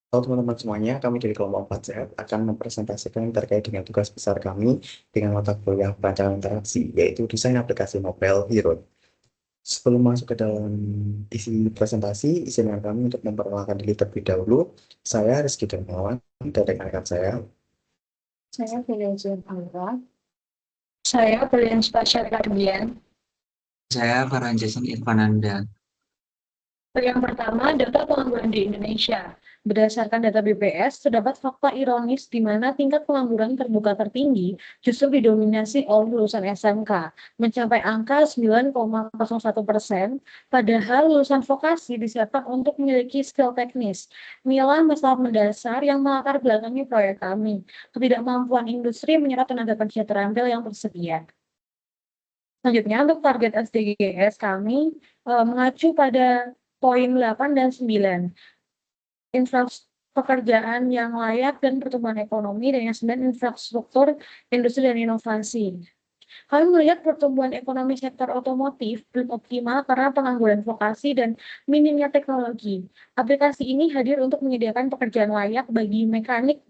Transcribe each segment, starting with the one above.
Halo teman-teman semuanya, kami dari kelompok 4Z akan mempresentasikan terkait dengan tugas besar kami dengan mata kuliah perancangan interaksi, yaitu desain aplikasi mobile Hero. Sebelum masuk ke dalam isi presentasi, izinkan kami untuk memperkenalkan diri terlebih dahulu. Saya Rizky Darmawan, dan rekan-rekan saya. Saya Viliazian Aura. Saya Brilliant Spatial Cardian. Saya Farhan Jason Irfananda. Yang pertama, data pengangguran di Indonesia. Berdasarkan data BPS, terdapat fakta ironis di mana tingkat pengangguran terbuka tertinggi justru didominasi oleh lulusan SMK, mencapai angka 9,01%, padahal lulusan vokasi disiapkan untuk memiliki skill teknis. Inilah masalah mendasar yang melatar belakangi proyek kami, ketidakmampuan industri menyerap tenaga kerja terampil yang tersedia. Selanjutnya, untuk target SDGs kami mengacu pada poin 8 dan 9. Infrastruktur pekerjaan yang layak dan pertumbuhan ekonomi, dan yang 9 infrastruktur, industri, dan inovasi. Kami melihat pertumbuhan ekonomi sektor otomotif belum optimal karena pengangguran vokasi dan minimnya teknologi. Aplikasi ini hadir untuk menyediakan pekerjaan layak bagi mekanik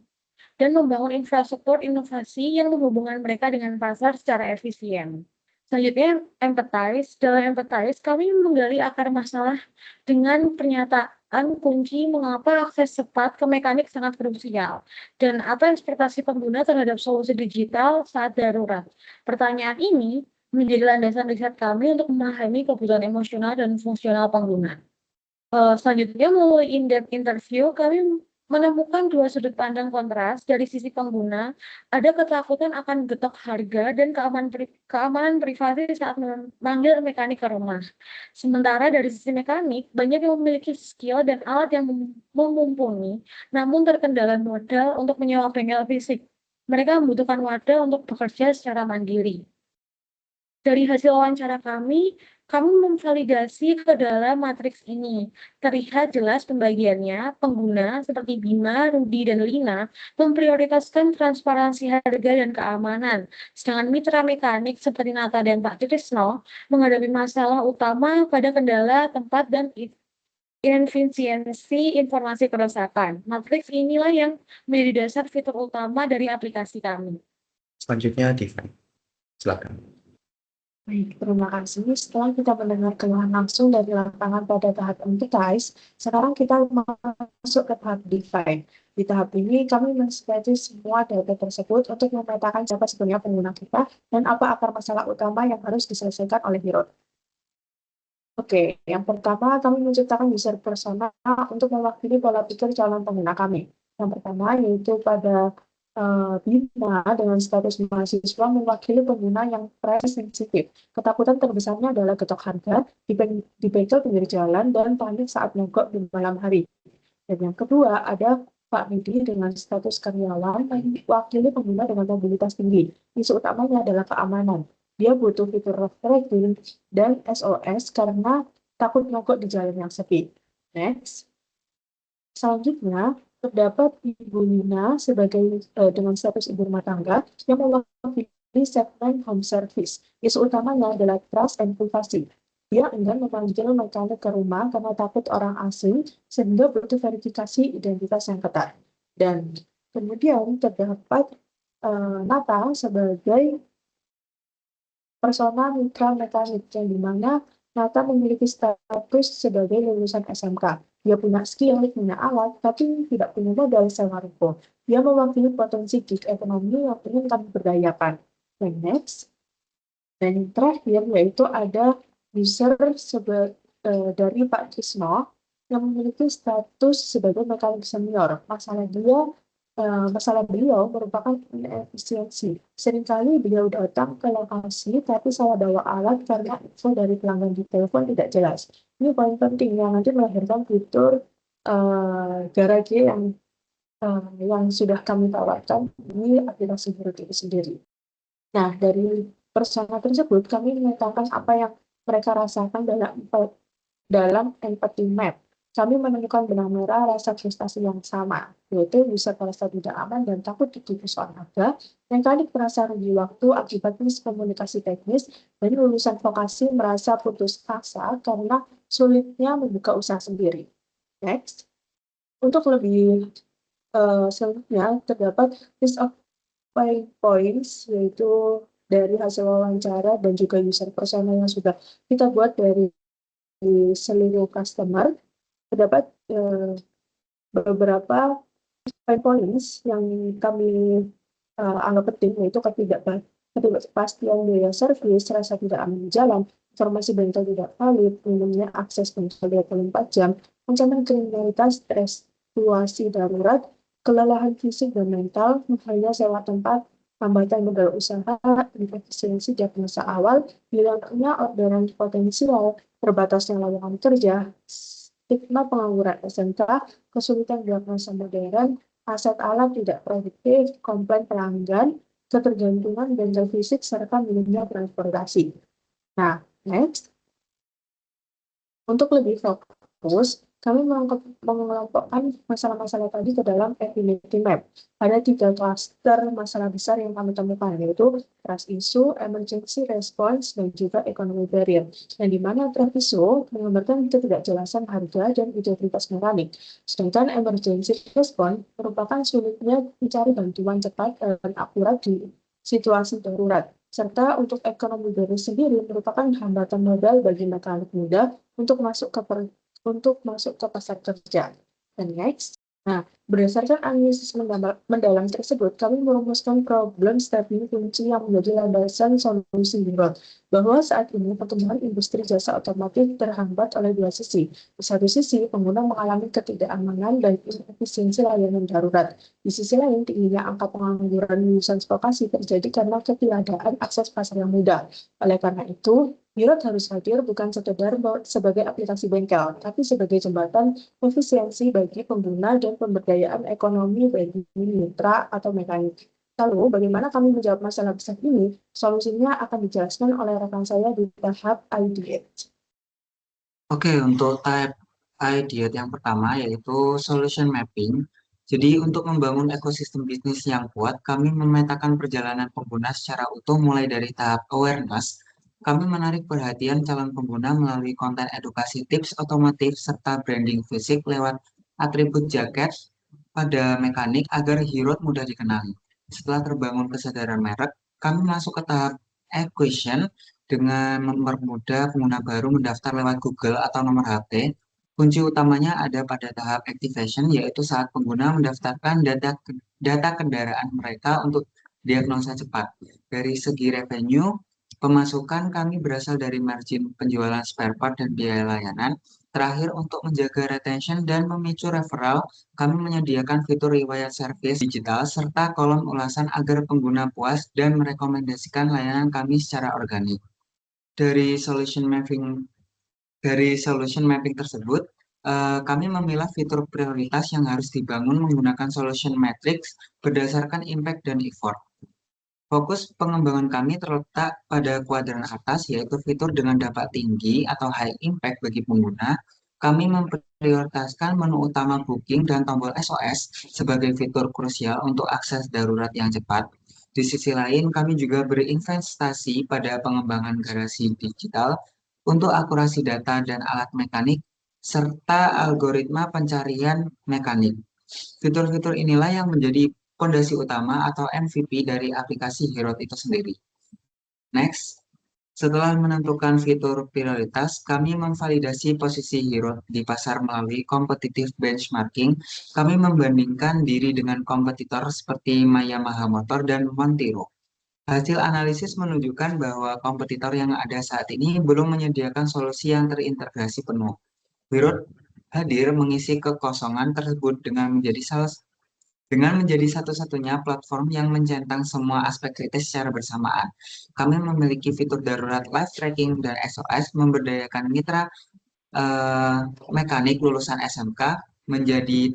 dan membangun infrastruktur inovasi yang menghubungkan mereka dengan pasar secara efisien. Selanjutnya, empathize. Dalam empathize, kami menggali akar masalah dengan pernyataan kunci mengapa akses cepat ke mekanik sangat krusial dan apa ekspektasi pengguna terhadap solusi digital saat darurat. Pertanyaan ini menjadi landasan riset kami untuk memahami kebutuhan emosional dan fungsional pengguna. Selanjutnya, melalui in-depth interview, kami menemukan dua sudut pandang kontras. Dari sisi pengguna, ada ketakutan akan getok harga dan keamanan privasi saat memanggil mekanik ke rumah. Sementara dari sisi mekanik, banyak yang memiliki skill dan alat yang mumpuni, namun terkendala modal untuk menyewa bengkel fisik. Mereka membutuhkan wadah untuk bekerja secara mandiri. Dari hasil wawancara kami memvalidasi ke dalam matriks ini. Terlihat jelas pembagiannya, pengguna seperti Bima, Rudi, dan Lina memprioritaskan transparansi harga dan keamanan. Sedangkan mitra mekanik seperti Nata dan Pak Trisno menghadapi masalah utama pada kendala tempat dan inefisiensi informasi kerusakan. Matriks inilah yang menjadi dasar fitur utama dari aplikasi kami. Selanjutnya, Diva. Silakan. Baik, terima kasih. Setelah kita mendengar keluhan langsung dari lapangan pada tahap empathize, sekarang kita masuk ke tahap define. Di tahap ini, kami men-study semua data tersebut untuk memetakan siapa sebenarnya pengguna kita dan apa akar masalah utama yang harus diselesaikan oleh Hero. Oke, yang pertama kami menciptakan user persona untuk mewakili pola pikir calon pengguna kami. Yang pertama yaitu pada Bima dengan status mahasiswa mewakili pengguna yang price sensitif. Ketakutan terbesarnya adalah getok harga di bengkel pinggir jalan dan panik saat mogok di malam hari. Dan yang kedua ada Pak Ridi dengan status karyawan mewakili pengguna dengan mobilitas tinggi. Isu utamanya adalah keamanan. Dia butuh fitur tracking dan SOS karena takut mogok di jalan yang sepi. Next. Selanjutnya, terdapat Ibu Nina sebagai dengan status ibu rumah tangga yang mewakili segmen home service. Isu utamanya adalah trust and privacy. Dia enggan memanggil mekanik ke rumah karena takut orang asing, sehingga butuh verifikasi identitas yang ketat. Dan kemudian terdapat Nata sebagai persona mitra mekanik, yang dimana Nata memiliki status sebagai lulusan SMK. Dia punya skill, punya alat, tapi tidak punya modal sewa ruko. Dia mewakili potensi gig ekonomi yang ingin kami berdayakan. Dan next. Dan yang terakhir yaitu ada user dari Pak Trisno yang memiliki status sebagai mekanik senior. Masalah beliau merupakan inefisiensi. Seringkali beliau datang ke lokasi tapi salah bawa alat karena info dari pelanggan di telepon tidak jelas. Ini paling penting yang nanti melahirkan fitur garage yang sudah kami tawarkan di aplikasi Hero itu sendiri. Nah, dari persona tersebut kami memetakan apa yang mereka rasakan dalam empathy map. Kami menemukan benang merah rasa frustasi yang sama, yaitu user merasa tidak aman dan takut ditipu soal harga, mekanik merasa rugi waktu akibat miskomunikasi teknis, dan lulusan vokasi merasa putus asa karena sulitnya membuka usaha sendiri. Next. Untuk lebih selanjutnya terdapat list of pain points, yaitu dari hasil wawancara dan juga user persona yang sudah kita buat dari seluruh customer. Terdapat beberapa pain points yang kami anggap penting, yaitu ketidakpastian biaya servis, rasa tidak aman di jalan, informasi bengkel tidak valid, minimnya akses bengkel 24 jam, ancaman kriminalitas, situasi darurat, kelelahan fisik dan mental, mahalnya sewa tempat, hambatan modal usaha, inefisiensi diagnosa awal, hilangnya orderan potensial, terbatasnya lowongan kerja, stigma pengangguran SMK, kesulitan diagnosa modern, aset alat tidak produktif, komplain pelanggan, ketergantungan bengkel fisik, serta minimnya transportasi. Nah, next. Untuk lebih fokus, kami mengelompokkan masalah-masalah tadi ke dalam affinity map. Ada 3 klaster masalah besar yang kami temukan, yaitu trust issue, emergency response, dan juga economy barrier. Yang dimana trust issue menggambarkan ketidakjelasan harga dan integritas mekanik. Sedangkan emergency response merupakan sulitnya mencari bantuan cepat dan akurat di situasi darurat. Serta untuk ekonomi barrier sendiri merupakan hambatan modal bagi mekanik muda untuk masuk ke pasar kerja. Dan next. Nah, berdasarkan analisis mendalam tersebut, kami merumuskan problem statement kunci yang menjadi landasan solusi Hirot, bahwa saat ini pertumbuhan industri jasa otomotif terhambat oleh 2 sisi. Di satu sisi, pengguna mengalami ketidakamanan dan inefisiensi layanan darurat. Di sisi lain, tingginya angka pengangguran lulusan vokasi terjadi karena ketiadaan akses pasar yang mudah. Oleh karena itu, Hirot harus hadir bukan sekedar sebagai aplikasi bengkel, tapi sebagai jembatan efisiensi bagi pengguna dan pemberdayaan ekonomi bagi mitra atau mekanik. Lalu, bagaimana kami menjawab masalah besar ini? Solusinya akan dijelaskan oleh rekan saya di tahap ideate. Oke, untuk tahap ideate yang pertama yaitu solution mapping. Jadi untuk membangun ekosistem bisnis yang kuat, kami memetakan perjalanan pengguna secara utuh mulai dari tahap awareness. Kami menarik perhatian calon pengguna melalui konten edukasi tips otomotif serta branding fisik lewat atribut jaket pada mekanik agar Hirot mudah dikenali. Setelah terbangun kesadaran merek, kami masuk ke tahap acquisition dengan mempermudah pengguna baru mendaftar lewat Google atau nomor HP. Kunci utamanya ada pada tahap activation, yaitu saat pengguna mendaftarkan data kendaraan mereka untuk diagnosa cepat. Dari segi revenue, pemasukan kami berasal dari margin penjualan spare part dan biaya layanan. Terakhir, untuk menjaga retention dan memicu referral, kami menyediakan fitur riwayat servis digital serta kolom ulasan agar pengguna puas dan merekomendasikan layanan kami secara organik. Dari solution mapping tersebut, kami memilah fitur prioritas yang harus dibangun menggunakan solution matrix berdasarkan impact dan effort. Fokus pengembangan kami terletak pada kuadran atas, yaitu fitur dengan dampak tinggi atau high impact bagi pengguna. Kami memprioritaskan menu utama booking dan tombol SOS sebagai fitur krusial untuk akses darurat yang cepat. Di sisi lain, kami juga berinvestasi pada pengembangan garasi digital untuk akurasi data dan alat mekanik, serta algoritma pencarian mekanik. Fitur-fitur inilah yang menjadi fondasi utama atau MVP dari aplikasi Hirot itu sendiri. Next, setelah menentukan fitur prioritas, kami memvalidasi posisi Hirot di pasar melalui competitive benchmarking. Kami membandingkan diri dengan kompetitor seperti Yamaha Motor dan Montiro. Hasil analisis menunjukkan bahwa kompetitor yang ada saat ini belum menyediakan solusi yang terintegrasi penuh. Hirot hadir mengisi kekosongan tersebut dengan menjadi satu-satunya platform yang mencentang semua aspek kritis secara bersamaan. Kami memiliki fitur darurat live tracking dan SOS, memberdayakan mitra mekanik lulusan SMK, menjamin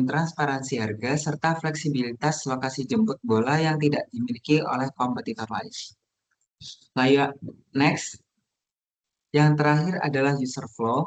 transparansi harga, serta fleksibilitas lokasi jemput bola yang tidak dimiliki oleh kompetitor lain. Next, yang terakhir adalah user flow.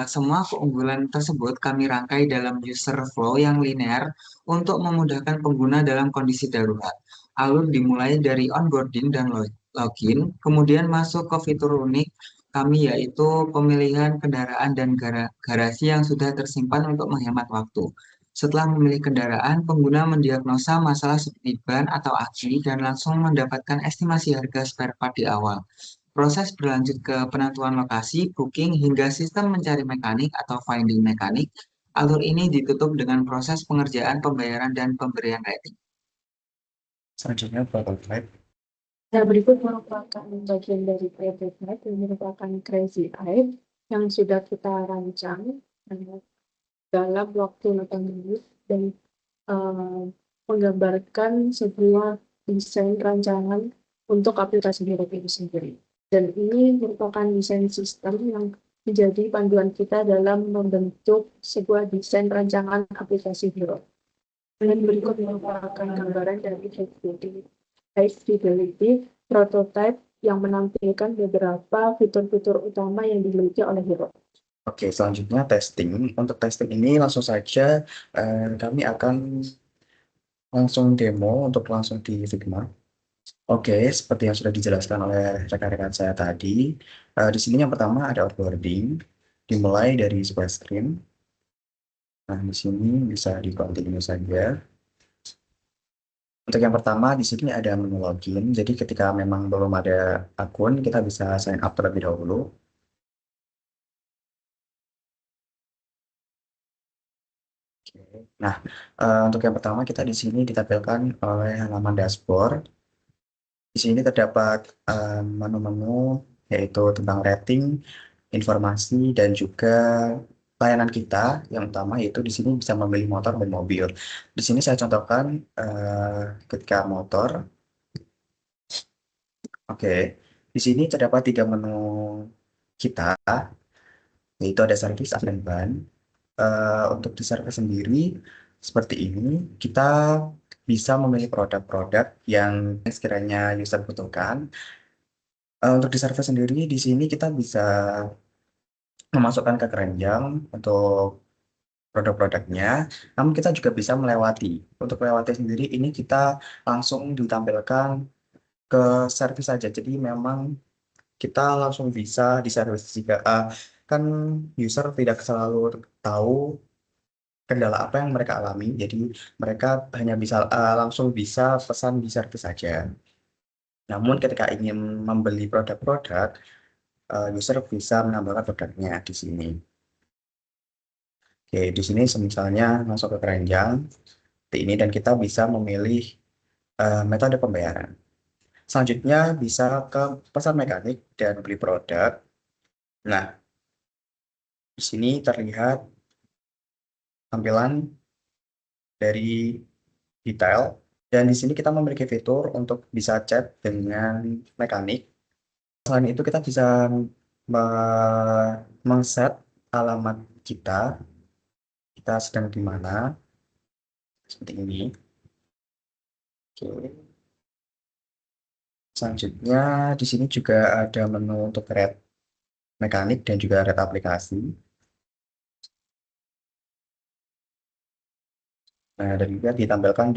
Semua keunggulan tersebut kami rangkai dalam user flow yang linear untuk memudahkan pengguna dalam kondisi darurat. Alur dimulai dari onboarding dan login, kemudian masuk ke fitur unik kami, yaitu pemilihan kendaraan dan garasi yang sudah tersimpan untuk menghemat waktu. Setelah memilih kendaraan, pengguna mendiagnosa masalah seperti ban atau aki dan langsung mendapatkan estimasi harga spare part di awal. Proses berlanjut ke penentuan lokasi, booking, hingga sistem mencari mekanik atau finding mekanik. Alur ini ditutup dengan proses pengerjaan, pembayaran, dan pemberian rating. Selanjutnya prototype. Nah, berikut merupakan bagian dari prototype yang merupakan Crazy Eye yang sudah kita rancang dalam waktu 8 menit dan menggambarkan sebuah desain rancangan untuk aplikasi Hero itu sendiri. Dan ini merupakan desain sistem yang menjadi panduan kita dalam membentuk sebuah desain rancangan aplikasi Hero. Dan berikut merupakan gambaran dari high fidelity prototype yang menampilkan beberapa fitur-fitur utama yang dimiliki oleh Hero. Oke, selanjutnya testing. Untuk testing ini langsung saja kami akan langsung demo untuk langsung di Figma. Oke, seperti yang sudah dijelaskan oleh rekan-rekan saya tadi, di sini yang pertama ada onboarding, dimulai dari sebuah screen. Nah, di sini bisa di continue saja. Untuk yang pertama, di sini ada menu login. Jadi ketika memang belum ada akun, kita bisa sign up terlebih dahulu. Nah, untuk yang pertama kita di sini ditampilkan oleh halaman dashboard. Di sini terdapat menu-menu yaitu tentang rating, informasi, dan juga layanan kita yang utama yaitu di sini bisa memilih motor dan mobil. Di sini saya contohkan ketika motor. Oke, di sini terdapat 3 menu kita, yaitu ada servis, dan ban. Untuk di servis sendiri seperti ini, kita bisa memilih produk-produk yang sekiranya user butuhkan. Untuk di servis sendiri, di sini kita bisa memasukkan ke keranjang untuk produk-produknya, namun kita juga bisa melewati. Untuk melewati sendiri, ini kita langsung ditampilkan ke servis saja. Jadi memang kita langsung bisa di servis jika kan user tidak selalu tahu kendala apa yang mereka alami, jadi mereka hanya bisa langsung bisa pesan di servis saja. Namun ketika ingin membeli produk-produk, user bisa menambahkan produknya di sini. Oke, di sini misalnya masuk ke keranjang seperti ini dan kita bisa memilih metode pembayaran. Selanjutnya bisa ke pesan mekanik dan beli produk. Nah, di sini terlihat tampilan dari detail. Dan di sini kita memiliki fitur untuk bisa chat dengan mekanik. Selain itu kita bisa men-set alamat kita sedang di mana, seperti ini. Oke. Selanjutnya di sini juga ada menu untuk rate mekanik dan juga rate aplikasi. Nah, dan juga ditampilkan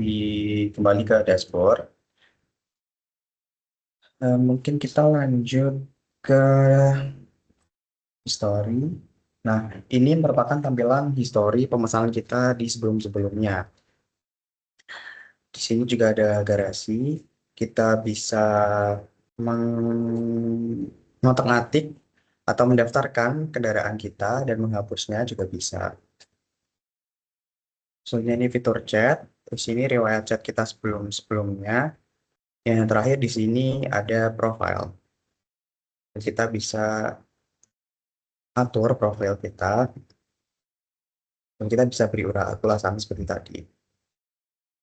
kembali ke dashboard. Mungkin kita lanjut ke history. Nah, ini merupakan tampilan history pemesanan kita di sebelum-sebelumnya. Di sini juga ada garasi. Kita bisa mengotak-atik atau mendaftarkan kendaraan kita dan menghapusnya juga bisa. Selanjutnya ini fitur chat. Di sini riwayat chat kita sebelum-sebelumnya. Yang terakhir di sini ada profile. Kita bisa atur profil kita. Dan kita bisa beri ulasan seperti tadi.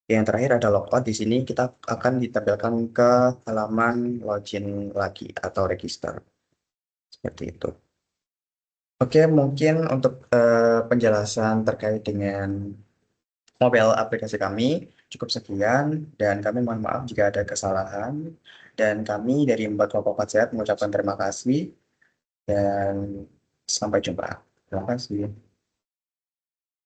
Yang terakhir ada logout. Di sini kita akan ditampilkan ke halaman login lagi atau register. Seperti itu. Oke, mungkin untuk penjelasan terkait dengan mobile aplikasi kami cukup sekian dan kami mohon maaf jika ada kesalahan dan kami dari Empat Kelompok Sehat mengucapkan terima kasih dan sampai jumpa. Terima kasih.